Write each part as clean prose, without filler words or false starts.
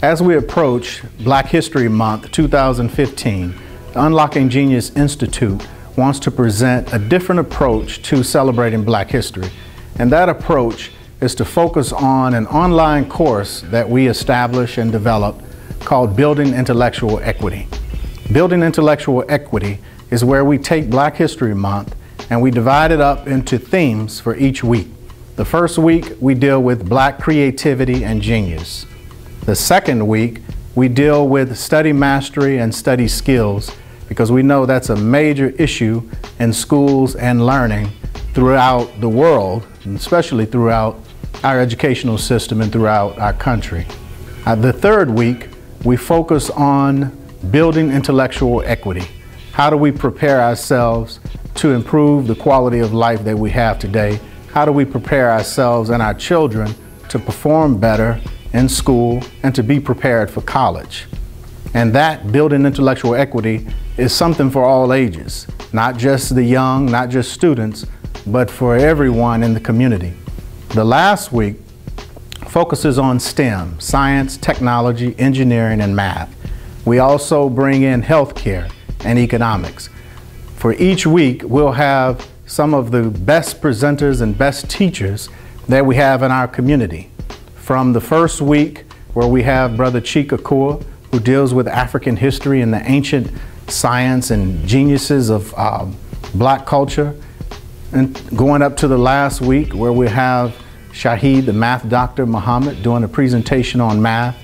As we approach Black History Month 2015, the Unlocking Genius Institute wants to present a different approach to celebrating Black history. And that approach is to focus on an online course that we established and developed called Building Intellectual Equity. Building Intellectual Equity is where we take Black History Month and we divide it up into themes for each week. The first week we deal with Black creativity and genius. The second week we deal with study mastery and study skills, because we know that's a major issue in schools and learning throughout the world, and especially throughout our educational system and throughout our country. The third week, we focus on building intellectual equity. How do we prepare ourselves to improve the quality of life that we have today? How do we prepare ourselves and our children to perform better in school and to be prepared for college? And that building intellectual equity is something for all ages, not just the young, not just students, but for everyone in the community. The last week focuses on STEM, science, technology, engineering, and math. We also bring in healthcare and economics. For each week, we'll have some of the best presenters and best teachers that we have in our community. From the first week, where we have Brother Chika Core, who deals with African history and the ancient science and geniuses of Black culture, and going up to the last week where we have Shahid, the math doctor, Muhammad, doing a presentation on math.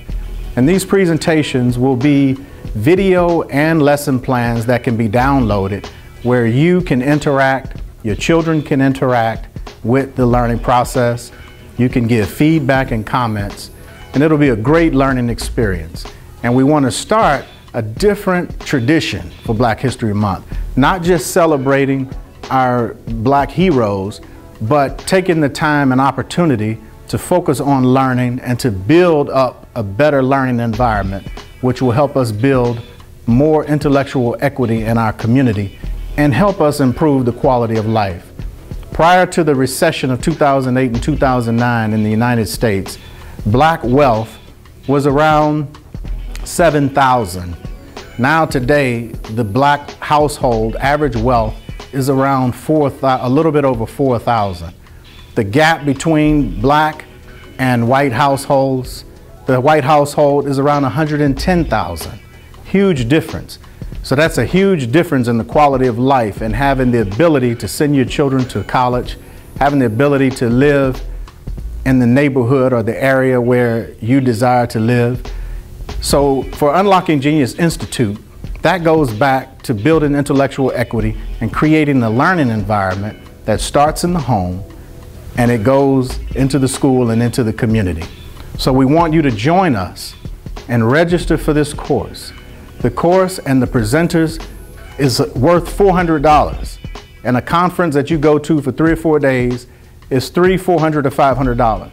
And these presentations will be video and lesson plans that can be downloaded, where you can interact, your children can interact with the learning process. You can give feedback and comments, and it'll be a great learning experience. And we want to start a different tradition for Black History Month, not just celebrating our Black heroes, but taking the time and opportunity to focus on learning and to build up a better learning environment, which will help us build more intellectual equity in our community and help us improve the quality of life. Prior to the recession of 2008 and 2009 in the United States, Black wealth was around 7,000. Now today, the Black household average wealth is around a little bit over 4,000. The gap between Black and white households, the white household is around 110,000. Huge difference. So that's a huge difference in the quality of life and having the ability to send your children to college, having the ability to live in the neighborhood or the area where you desire to live. So for Unlocking Genius Institute, that goes back to building intellectual equity and creating a learning environment that starts in the home and it goes into the school and into the community. So we want you to join us and register for this course. The course and the presenters is worth $400, and a conference that you go to for 3 or 4 days is $400 to $500.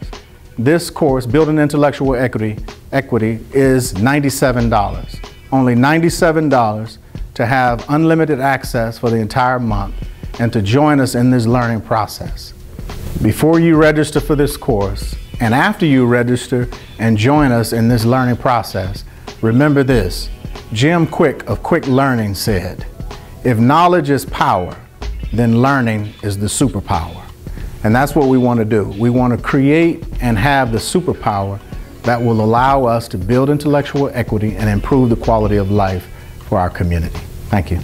This course, Building Intellectual Equity, is $97. Only $97 to have unlimited access for the entire month and to join us in this learning process. Before you register for this course, and after you register and join us in this learning process, remember this. Jim Quick of Quick Learning said, "If knowledge is power, then learning is the superpower." And that's what we want to do. We want to create and have the superpower that will allow us to build intellectual equity and improve the quality of life for our community. Thank you.